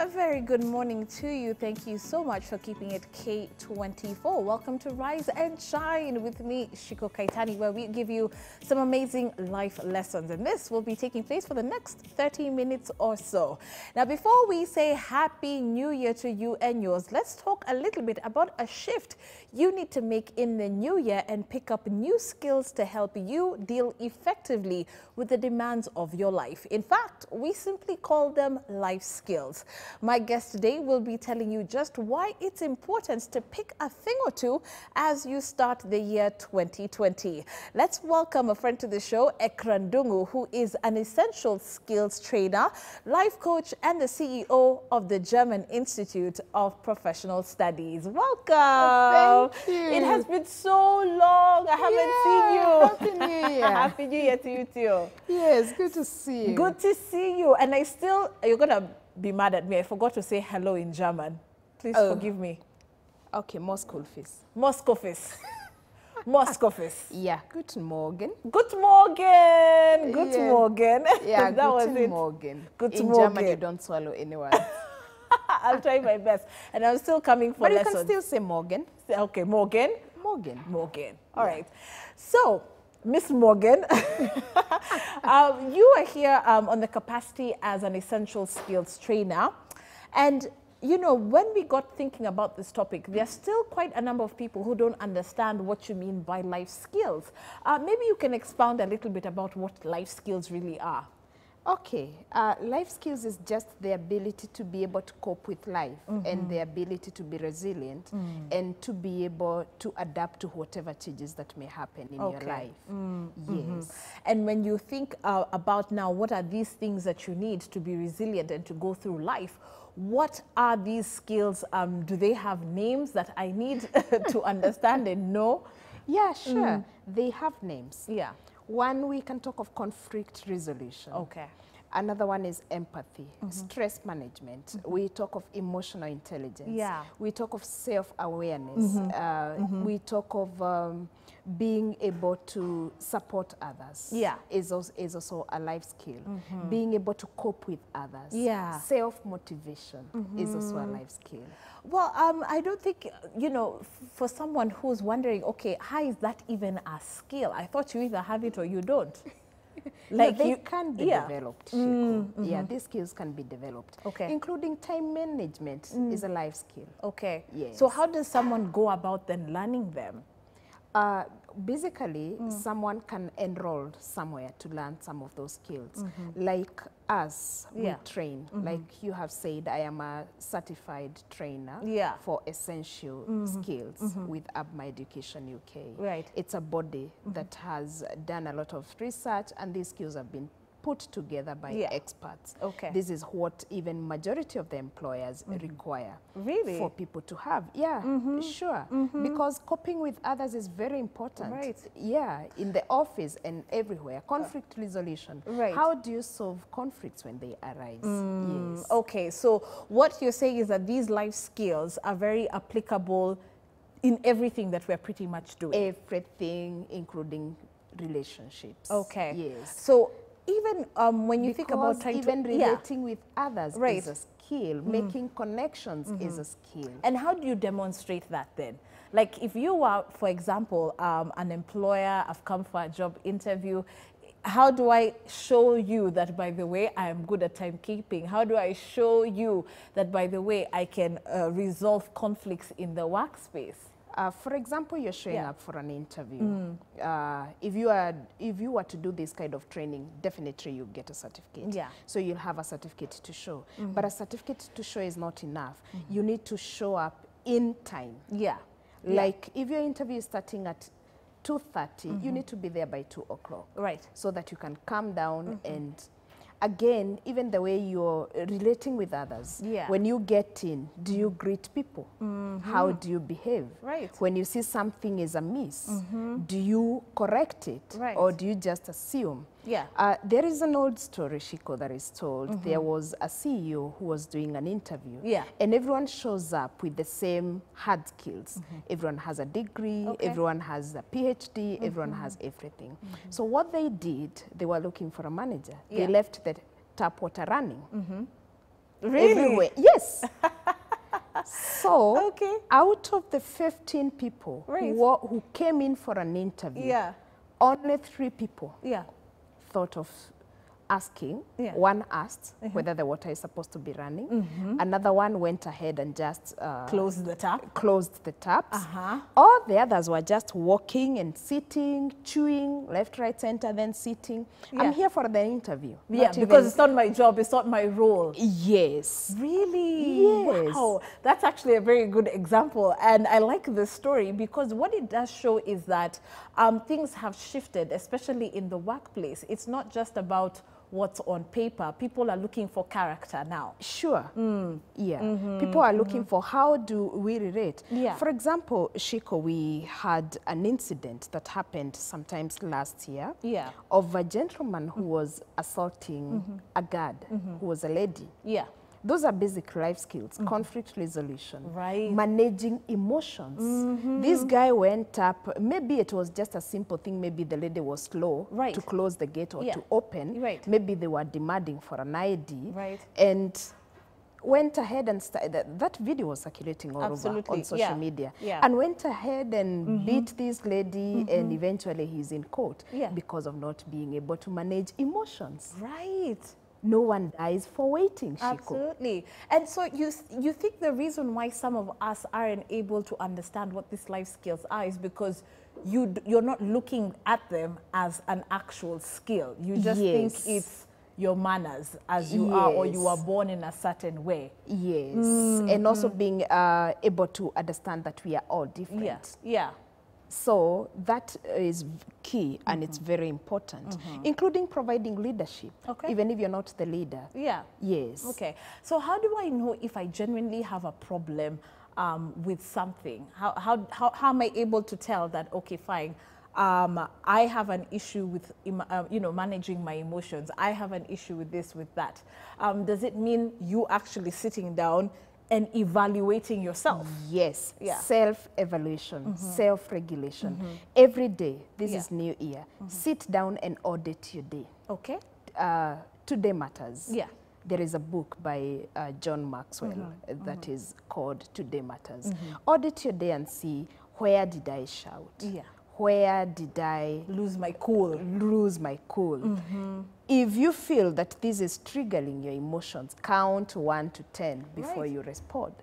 A very good morning to you. Thank you so much for keeping it K24. Welcome to Rise and Shine with me, Shiko Kaitani, where we give you some amazing life lessons. And this will be taking place for the next 30 minutes or so. Now, before we say Happy New Year to you and yours, let's talk a little bit about a shift you need to make in the new year and pick up new skills to help you deal effectively with the demands of your life. In fact, we simply call them life skills. My guest today will be telling you just why it's important to pick a thing or two as you start the year 2020. Let's welcome a friend to the show, Ekrandungu, who is an essential skills trainer, life coach, and the CEO of the German Institute of Professional Studies. Welcome. Thank you. It has been so long. I haven't seen you. Happy New Year. Happy New Year to you too. Yes, good to see you. Good to see you. And you're going to be mad at me. I forgot to say hello in German. Please forgive me. Okay, Moskowfis. Moskowfis. Moskowfis. Yeah, guten Morgen. Good morning. Good morning. Yeah, that was guten it. Morgen. Good In morgen. German, you don't swallow anyone. I'll try my best. And I'm still coming for But lessons. you can still say Morgen. Okay, Morgan. Morgen. Morgan. All right. So, Miss Morgan, you are here on the capacity as an essential skills trainer. And, you know, when we got thinking about this topic, there are still quite a number of people who don't understand what you mean by life skills. Maybe you can expound a little bit about what life skills really are. Okay, life skills is just the ability to be able to cope with life and the ability to be resilient and to be able to adapt to whatever changes that may happen in your life. Yes. And when you think about now, what are these things that you need to be resilient and to go through life? What are these skills? Do they have names that I need to understand and know? Yeah, sure. They have names. Yeah. One, we can talk of conflict resolution. Okay. Another one is empathy, stress management. We talk of emotional intelligence. Yeah. We talk of self-awareness. We talk of being able to support others. Yeah. Is also a life skill. Being able to cope with others. Yeah. Self-motivation is also a life skill. Well, I don't think, you know, for someone who's wondering, okay, how is that even a skill? I thought you either have it or you don't. Like they can be developed. Yeah, these skills can be developed. Okay. Including time management is a life skill. Okay. Yes. So how does someone go about then learning them? Basically, someone can enroll somewhere to learn some of those skills. Like us, we train. Like you have said, I am a certified trainer for essential skills with UBMA Education UK. Right. It's a body that has done a lot of research, and these skills have been put together by experts. Okay. This is what even majority of the employers require. Really? For people to have. Yeah, sure. Because coping with others is very important. Right. Yeah, in the office and everywhere. Conflict resolution. Right. How do you solve conflicts when they arise? Yes. Okay, so what you're saying is that these life skills are very applicable in everything that we're pretty much doing. Everything, including relationships. Okay. Yes. So even when you think about trying even to relating with others Right. is a skill. Making connections is a skill. And how do you demonstrate that then? Like if you are, for example, an employer, I've come for a job interview, how do I show you that, by the way, I am good at timekeeping? How do I show you that, by the way, I can resolve conflicts in the workspace? For example, you're showing up for an interview. If you were to do this kind of training, definitely you get a certificate. Yeah. So you'll have a certificate to show. But a certificate to show is not enough. You need to show up in time. Yeah. Like if your interview is starting at 2:30, you need to be there by 2 o'clock. Right. So that you can calm down and again, even the way you're relating with others. Yeah. When you get in, do you greet people? How do you behave? Right. When you see something is amiss, do you correct it? Right. Or do you just assume? Yeah. There is an old story, Shiko, that is told. There was a CEO who was doing an interview. Yeah. And everyone shows up with the same hard skills. Everyone has a degree, everyone has a PhD, everyone has everything. So what they did, they were looking for a manager. They left the tap water running. Really? Everywhere. Yes. So, okay. out of the 15 people right. who came in for an interview, only 3 people thought of asking. One asked whether the water is supposed to be running. Another one went ahead and just closed the tap. Closed the taps. All the others were just walking and sitting, chewing, left, right, center, then sitting. I'm here for the interview. Because it's not my job, it's not my role. Yes. Really? Yes. Wow. That's actually a very good example. And I like this story because what it does show is that things have shifted, especially in the workplace. It's not just about what's on paper. People are looking for character now. Sure. People are looking for how do we relate. For example, Shiko, we had an incident that happened sometimes last year of a gentleman who was assaulting a guard who was a lady. Those are basic life skills, conflict resolution, managing emotions. This guy went up, maybe it was just a simple thing, maybe the lady was slow to close the gate or to open. Maybe they were demanding for an ID. And went ahead and started, that video was circulating all over on social media. And went ahead and beat this lady and eventually he's in court because of not being able to manage emotions. No one dies for waiting, Shiko. Absolutely. And so you think the reason why some of us aren't able to understand what these life skills are is because you're not looking at them as an actual skill. You just think it's your manners as you are, or you are born in a certain way. And also being able to understand that we are all different. So that is key and it's very important, including providing leadership, even if you're not the leader. Yes. Okay. So how do I know if I genuinely have a problem with something? How am I able to tell that, okay, fine, I have an issue with, managing my emotions. I have an issue with this, with that. Does it mean you actually sitting down and evaluating yourself? Yes. Self-evaluation, self-regulation. Every day, this is New Year, sit down and audit your day. Okay. Today Matters. There is a book by John Maxwell that is called Today Matters. Audit your day and see, where did I shout? Where did I lose my cool? If you feel that this is triggering your emotions, count 1 to 10 before you respond.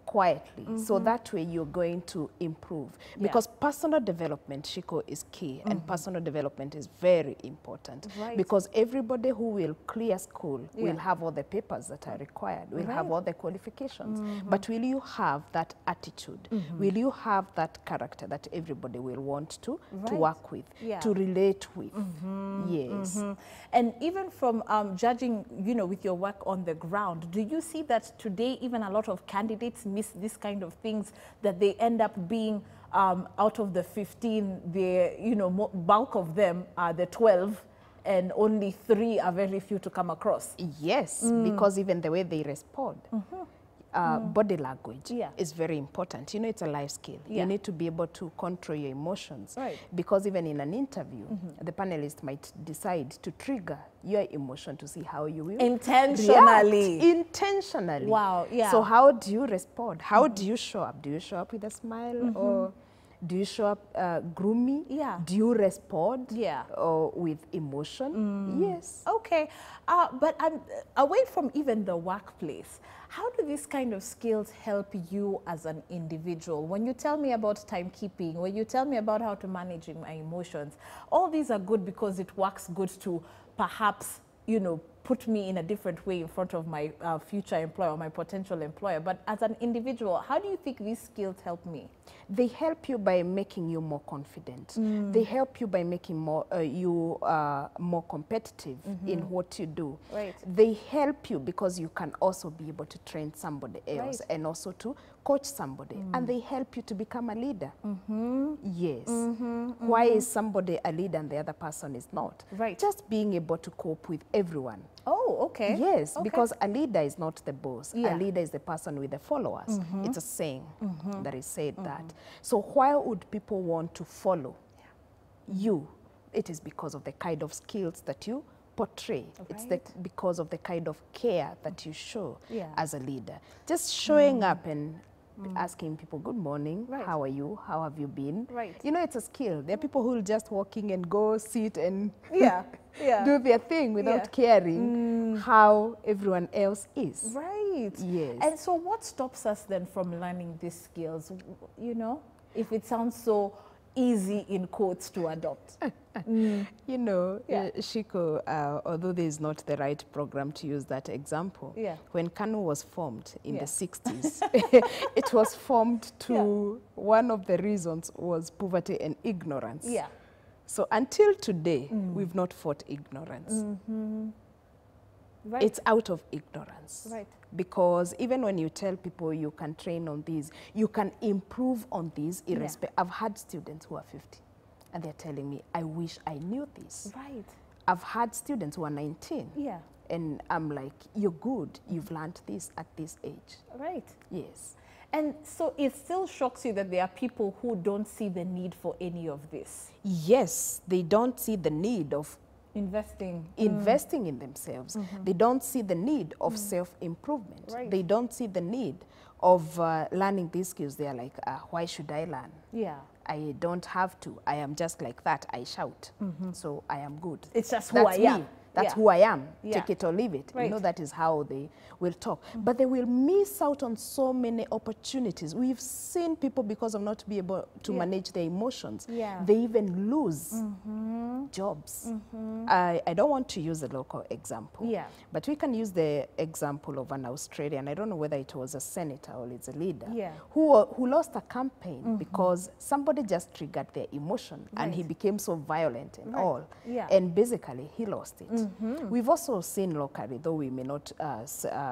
Quietly. So that way you're going to improve. Because personal development, Shiko, is key. And personal development is very important. Because everybody who will clear school will have all the papers that are required. Will have all the qualifications. But will you have that attitude? Will you have that character that everybody will want to work with, to relate with? Yes. And even from judging, with your work on the ground, do you see that today even a lot of candidates miss this kind of things, that they end up being out of the 15, the bulk of them are the 12, and only 3 are very few to come across? Yes, because even the way they respond. Body language is very important. It's a life skill. You need to be able to control your emotions. Because even in an interview, the panelist might decide to trigger your emotion to see how you will intentionally react. Intentionally. Wow. So how do you respond? How do you show up? Do you show up with a smile, or do you show up gloomy? Do you respond with emotion? Yes. Okay. But away from even the workplace, how do these kind of skills help you as an individual? When you tell me about timekeeping, when you tell me about how to manage my emotions, all these are good because it works good to perhaps, put me in a different way in front of my future employer or my potential employer. But as an individual, how do you think these skills help me? They help you by making you more confident. They help you by making you more competitive in what you do. They help you because you can also be able to train somebody else and also to coach somebody. And they help you to become a leader. Yes. Why is somebody a leader and the other person is not? Just being able to cope with everyone. Oh, okay. Yes, because a leader is not the boss. A leader is the person with the followers. It's a saying that is said that. So why would people want to follow you? It is because of the kind of skills that you portray. Right. It's because of the kind of care that you show as a leader. Just showing up and asking people, good morning, how are you? How have you been? Right. You know, it's a skill. There are people who will just walk in and go sit and do their thing without caring how everyone else is. Right. Yes. And so what stops us then from learning these skills, you know, if it sounds so easy in quotes to adopt? You know, Shiko, although there is not the right program to use that example, when KANU was formed in the 60s, it was formed to, one of the reasons was poverty and ignorance. Yeah. So until today, we've not fought ignorance. Right. It's out of ignorance. Right. Because even when you tell people you can train on these, you can improve on these irrespective. I've had students who are 50 and they're telling me, I wish I knew this. Right. I've had students who are 19. Yeah. And I'm like, you're good. You've learned this at this age. Right. Yes. And so it still shocks you that there are people who don't see the need for any of this. Yes, they don't see the need of investing in themselves. They don't see the need of self-improvement. Right. They don't see the need of learning these skills. They are like, why should I learn? Yeah. I don't have to. I am just like that. I shout. So I am good. It's just who I am. That's who I am. Yeah. Take it or leave it. Right. You know, that is how they will talk. But they will miss out on so many opportunities. We've seen people, because of not being able to manage their emotions, they even lose jobs. I don't want to use a local example, but we can use the example of an Australian, I don't know whether it was a senator or it's a leader, who lost a campaign because somebody just triggered their emotion and he became so violent and all. And basically, he lost it. We've also seen locally, though we may not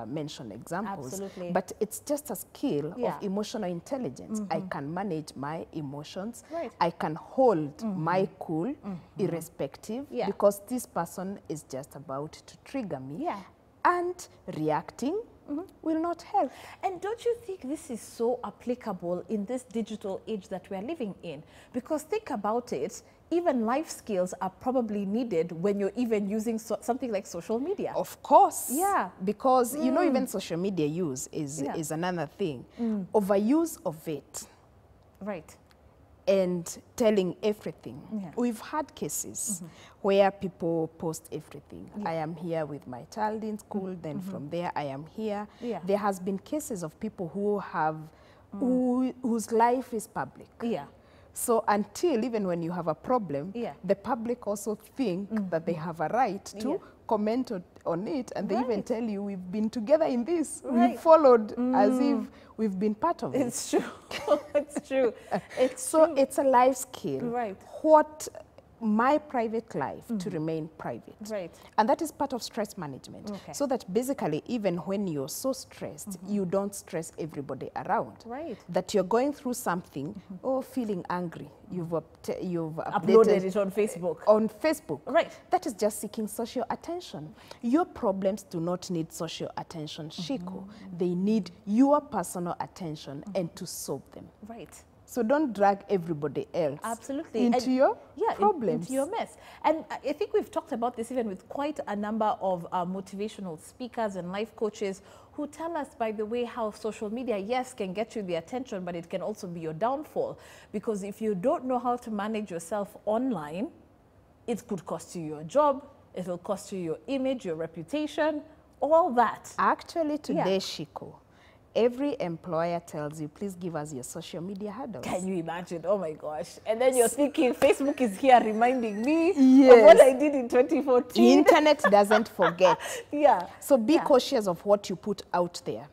mention examples, but it's just a skill of emotional intelligence. I can manage my emotions. I can hold my cool irrespective because this person is just about to trigger me. And reacting will not help. And don't you think this is so applicable in this digital age that we are living in? Because think about it, even life skills are probably needed when you're even using something like social media. Of course. Yeah. Because, you know, even social media use is another thing. Overuse of it. Right. And telling everything. We've had cases where people post everything. I am here with my child in school, then from there I am here. There has been cases of people who have, whose life is public. So until, even when you have a problem, the public also think that they have a right to comment on it, and they even tell you, we've been together in this, we've followed as if we've been part of it. It's true. It's true. It's a life skill. What my private life to remain private. And that is part of stress management. So that basically, even when you're so stressed, you don't stress everybody around. That you're going through something, or feeling angry. You've uploaded it on Facebook. On Facebook. That is just seeking social attention. Your problems do not need social attention, Shiko. They need your personal attention and to solve them. So don't drag everybody else into your problems. Into your mess. And I think we've talked about this even with quite a number of motivational speakers and life coaches who tell us, by the way, how social media, yes, can get you the attention, but it can also be your downfall. Because if you don't know how to manage yourself online, it could cost you your job, it will cost you your image, your reputation, all that. Actually, today, Shiko, every employer tells you, please give us your social media handles. Can you imagine? Oh my gosh. And then you're thinking, Facebook is here reminding me of what I did in 2014. The internet doesn't forget. So be cautious of what you put out there.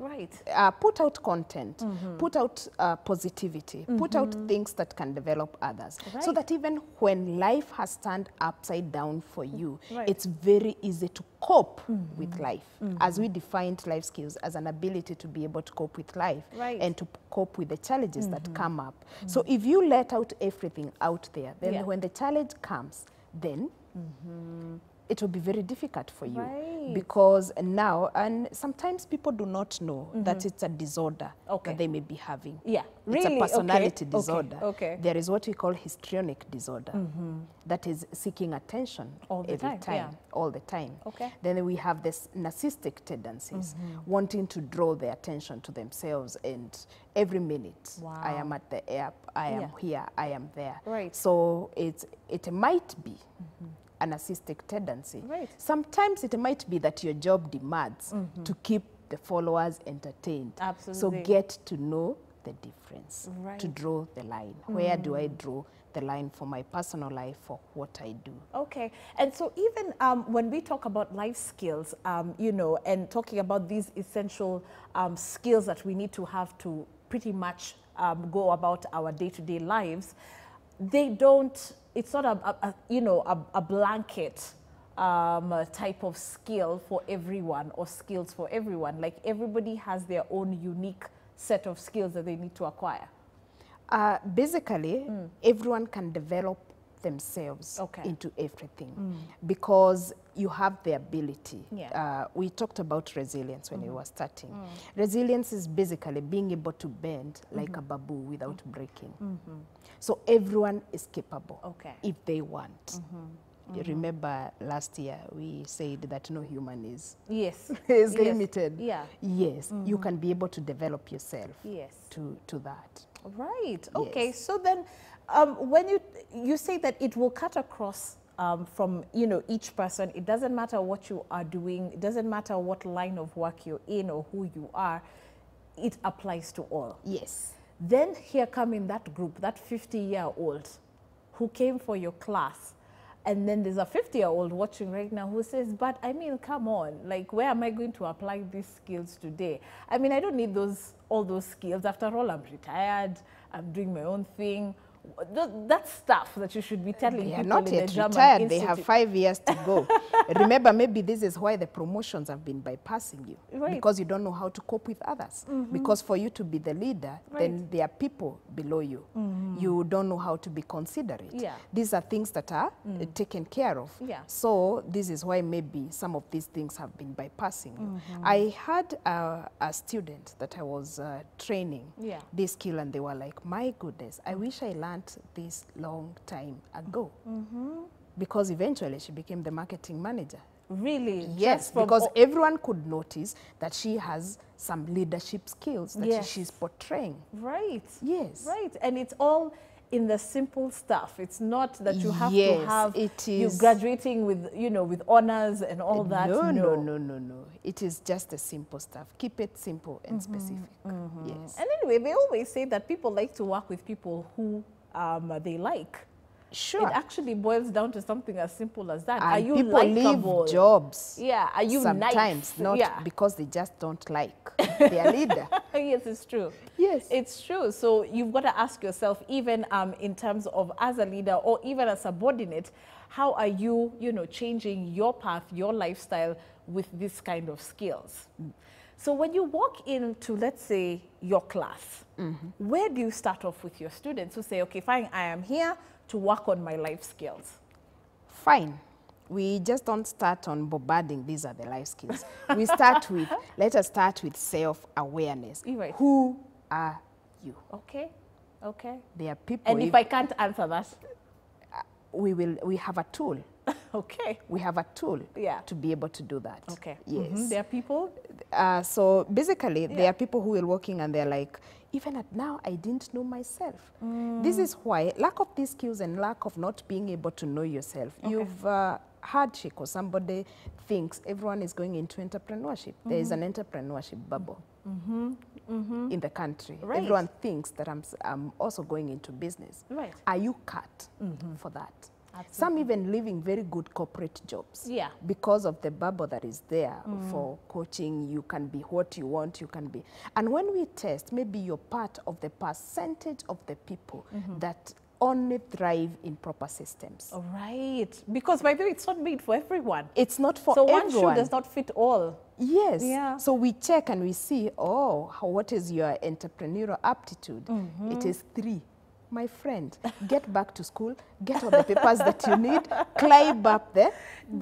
Put out content, put out positivity, put out things that can develop others. So that even when life has turned upside down for you, it's very easy to cope with life. As we defined life skills as an ability to be able to cope with life and to cope with the challenges that come up. So if you let out everything out there, then when the challenge comes, then it will be very difficult for you. Right. Because now, and sometimes people do not know that it's a disorder that they may be having. Yeah, really? It's a personality disorder. Okay. There is what we call histrionic disorder, that is seeking attention all the time, all the time. Okay. Then we have this narcissistic tendencies, wanting to draw the attention to themselves, and every minute, I am at the app, I am here, I am there. Right. So it might be a narcissistic tendency. Right. Sometimes it might be that your job demands to keep the followers entertained. Absolutely. So get to know the difference, Right. to draw the line. Where do I draw the line for my personal life, for what I do? Okay. And so even when we talk about life skills, you know, and talking about these essential skills that we need to have to pretty much go about our day-to-day lives, they don't, it's not a blanket type of skill for everyone, or skills for everyone. Like, everybody has their own unique set of skills that they need to acquire. Basically, everyone can develop themselves into everything because you have the ability. We talked about resilience when we were starting. Resilience is basically being able to bend like a bamboo without breaking. So everyone is capable if they want. You remember last year we said that no human is is limited. Yes, you can be able to develop yourself to that. Right. Okay. So then, when you say that it will cut across from each person, it doesn't matter what you are doing, it doesn't matter what line of work you're in or who you are, it applies to all. Yes. Then here come in that group, that 50-year-old who came for your class. And then there's a 50-year-old watching right now who says, but I mean, come on, like, where am I going to apply these skills today? I mean, I don't need all those skills. After all, I'm retired, I'm doing my own thing. That stuff that you should be telling people in the German Institute. They are not yet retired. They have 5 years to go. Remember, maybe this is why the promotions have been bypassing you. Right. Because you don't know how to cope with others. Because for you to be the leader, then there are people below you. You don't know how to be considerate. These are things that are taken care of. So this is why maybe some of these things have been bypassing you. I had a student that I was training this skill, and they were like, my goodness, I wish I learned this long time ago. Because eventually she became the marketing manager. Really? Yes, because everyone could notice that she has some leadership skills that she's portraying. Right. Yes. Right. And it's all in the simple stuff. It's not that you have to have you graduating with with honors and all that. No. It is just the simple stuff. Keep it simple and specific. Yes. And anyway, they always say that people like to work with people who they like. Sure. It actually boils down to something as simple as that. And are you people likable? leave jobs. Yeah. Are you sometimes nice? Not because they just don't like their leader. Yes, it's true. Yes. It's true. So you've got to ask yourself, even in terms of as a leader or even a subordinate, how are you, changing your path, your lifestyle with this kind of skills? So when you walk into, let's say, your class, where do you start off with your students who say, okay, fine, I am here to work on my life skills? Fine. We just don't start on bombarding, these are the life skills. We start with, let us start with self-awareness. Right. Who are you? Okay. Okay. There are people. And if I can't answer that? We have a tool. Okay. We have a tool to be able to do that. Okay. Yes. There are people? So basically, there are people who are working and they're like, even at now, I didn't know myself. This is why lack of these skills and lack of not being able to know yourself. You've heard, Chico, somebody thinks everyone is going into entrepreneurship. There is an entrepreneurship bubble in the country. Right. Everyone thinks that I'm also going into business. Right. Are you cut for that? Absolutely. Some even living very good corporate jobs. Because of the bubble that is there for coaching. You can be what you want, you can be. And when we test, maybe you're part of the percentage of the people that only thrive in proper systems. All right. Because by the way, it's not made for everyone. It's not for everyone. So one shoe does not fit all. Yes. Yeah. So we check and we see, what is your entrepreneurial aptitude? It is 3. my friend, get back to school, get all the papers that you need, climb up the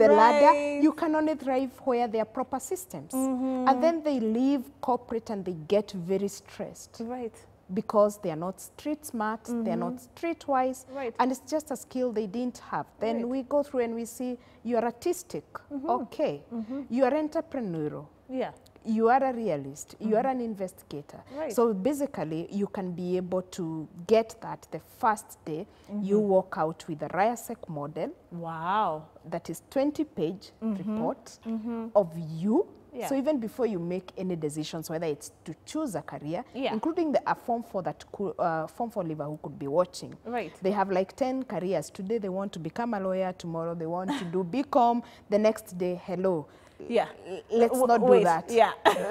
ladder. You can only thrive where there are proper systems. And then they leave corporate and they get very stressed. Right. Because they are not street smart, they are not street wise, and it's just a skill they didn't have. Then we go through and we see you are artistic, okay, you are entrepreneurial, you are a realist, you are an investigator. So basically you can be able to get that the first day you walk out with a RIASEC model. Wow. That is 20-page report of you. So even before you make any decisions, whether it's to choose a career, including a Form 4 that Form 4 leaver who could be watching. They have like 10 careers. Today they want to become a lawyer. Tomorrow they want to do BCom. The next day, hello. Let's not do that.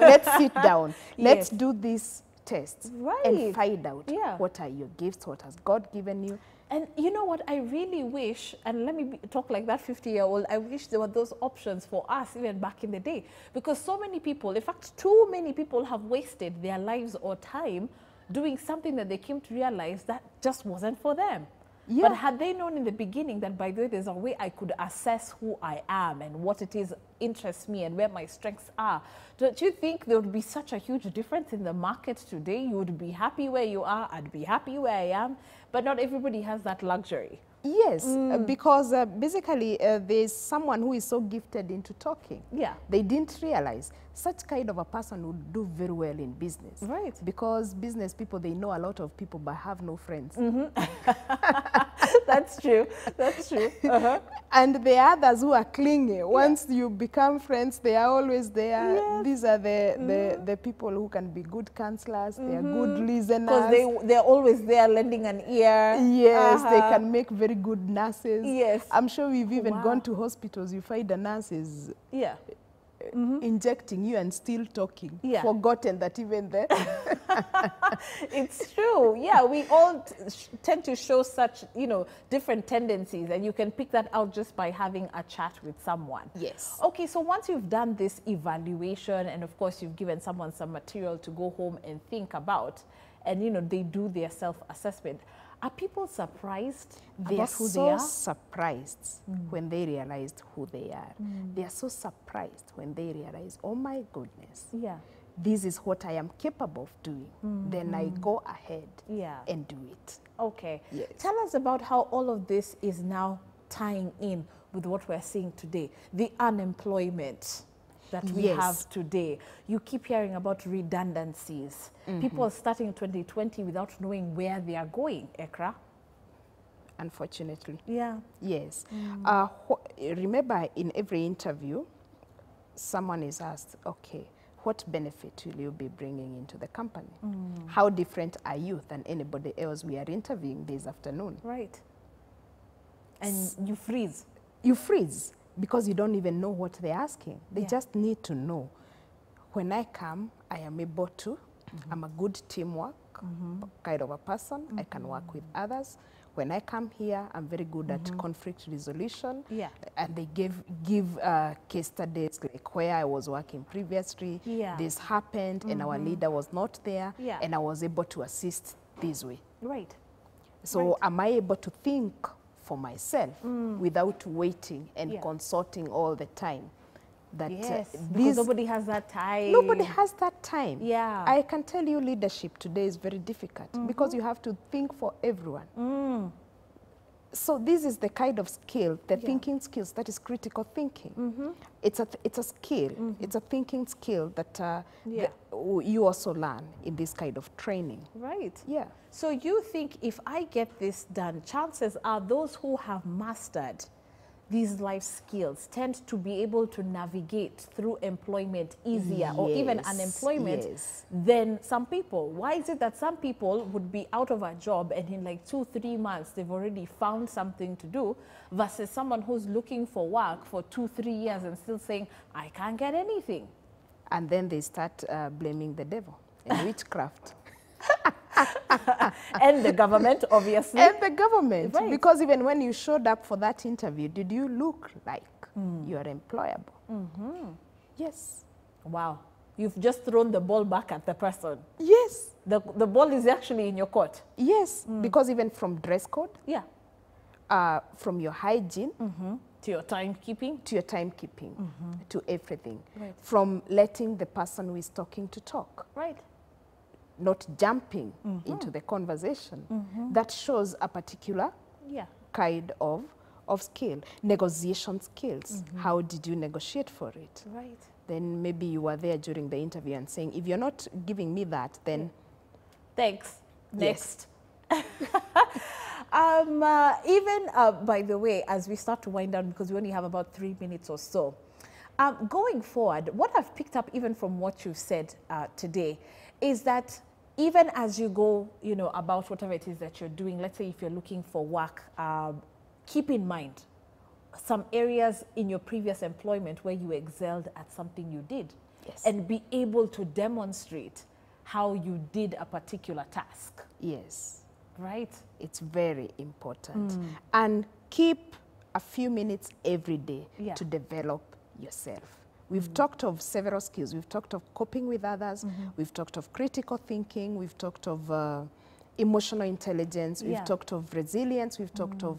Let's sit down. Let's do these tests and find out what are your gifts, what has God given you. And you know what, I really wish, and let me talk like that 50-year-old, I wish there were those options for us even back in the day. Because so many people, in fact, too many people have wasted their lives or time doing something that they came to realize that just wasn't for them. But had they known in the beginning that, by the way, there's a way I could assess who I am and what it is interests me and where my strengths are, don't you think there would be such a huge difference in the market today? You would be happy where you are, I'd be happy where I am, but not everybody has that luxury. Yes, because basically there's someone who is so gifted into talking. They didn't realize such kind of a person would do very well in business. Because business people, they know a lot of people but have no friends. That's true. That's true. And the others who are clingy, once you become friends, they are always there. These are the people who can be good counselors, they are good listeners. Because they're always there lending an ear. Yes, they can make very good nurses. I'm sure we've even gone to hospitals, you find the nurses injecting you and still talking. Forgotten that even there. It's true. Yeah, we all tend to show such, you know, different tendencies, and you can pick that out just by having a chat with someone. Okay, so once you've done this evaluation, and of course you've given someone some material to go home and think about, and you know, they do their self-assessment, are people surprised about who they are? They are so surprised when they realized who they are. They are so surprised when they realize, oh my goodness, this is what I am capable of doing. Then I go ahead and do it. Okay. Tell us about how all of this is now tying in with what we're seeing today, the unemployment that we have today. You keep hearing about redundancies. People are starting 2020 without knowing where they are going, Ekra. Unfortunately. Yes. Remember, in every interview, someone is asked, okay, what benefit will you be bringing into the company? How different are you than anybody else we are interviewing this afternoon? And you freeze. You freeze. Because you don't even know what they're asking. They just need to know, when I come, I am able to, I'm a good teamwork kind of a person, I can work with others. When I come here, I'm very good at conflict resolution. And they give case studies like where I was working previously, this happened and our leader was not there, and I was able to assist this way. So am I able to think for myself without waiting and consulting all the time? That because nobody has that time. Nobody has that time. I can tell you leadership today is very difficult because you have to think for everyone. So this is the kind of skill, the thinking skills, that is critical thinking. It's a skill, it's a thinking skill that you also learn in this kind of training. So you think if I get this done, chances are those who have mastered these life skills tend to be able to navigate through employment easier or even unemployment than some people. Why is it that some people would be out of a job and in like 2-3 months they've already found something to do, versus someone who's looking for work for 2-3 years and still saying, I can't get anything? And then they start blaming the devil and witchcraft. And the government, obviously. And the government, because even when you showed up for that interview, did you look like you are employable? Yes. Wow. you've just thrown the ball back at the person. Yes. The ball is actually in your court. Yes, because even from dress code. Yeah. From your hygiene. To your timekeeping. To your timekeeping. To everything. Right. From letting the person who is talking to talk. Right. Not jumping into the conversation. That shows a particular kind of skill. Negotiation skills. How did you negotiate for it? Right. Then maybe you were there during the interview and saying, if you're not giving me that, then... Thanks. Next. Yes. Even, by the way, as we start to wind down, because we only have about 3 minutes or so, going forward, what I've picked up even from what you've said today is that even as you go, you know, about whatever it is that you're doing, let's say if you're looking for work, keep in mind some areas in your previous employment where you excelled at something you did. Yes. And be able to demonstrate how you did a particular task. Yes. Right? It's very important. And keep a few minutes every day to develop yourself. We've talked of several skills. We've talked of coping with others. We've talked of critical thinking. We've talked of emotional intelligence. We've talked of resilience. We've talked of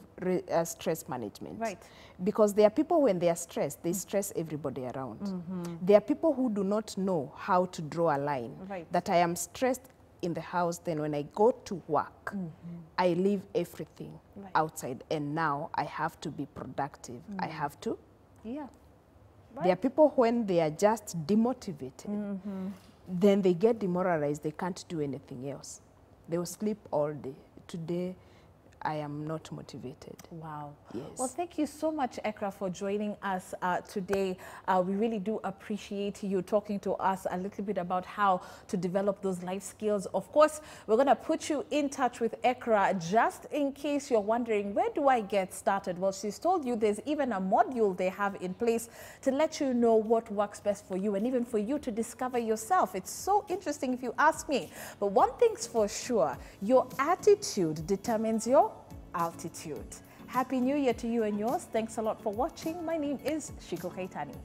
stress management. Right. Because there are people, when they are stressed, they stress everybody around. There are people who do not know how to draw a line. Right. That I am stressed in the house, then when I go to work, I leave everything outside, and now I have to be productive. I have to. Yeah. Right. There are people when they are just demotivated, then they get demoralized, they can't do anything else. They will sleep all day. Today, I am not motivated. Wow. Yes. Well, thank you so much, Ekra, for joining us today. We really do appreciate you talking to us a little bit about how to develop those life skills. Of course, we're going to put you in touch with Ekra just in case you're wondering, where do I get started? Well, she's told you there's even a module they have in place to let you know what works best for you and even for you to discover yourself. It's so interesting if you ask me. But one thing's for sure, your attitude determines your altitude. Happy New Year to you and yours. Thanks a lot for watching. My name is Shiko Kaitani.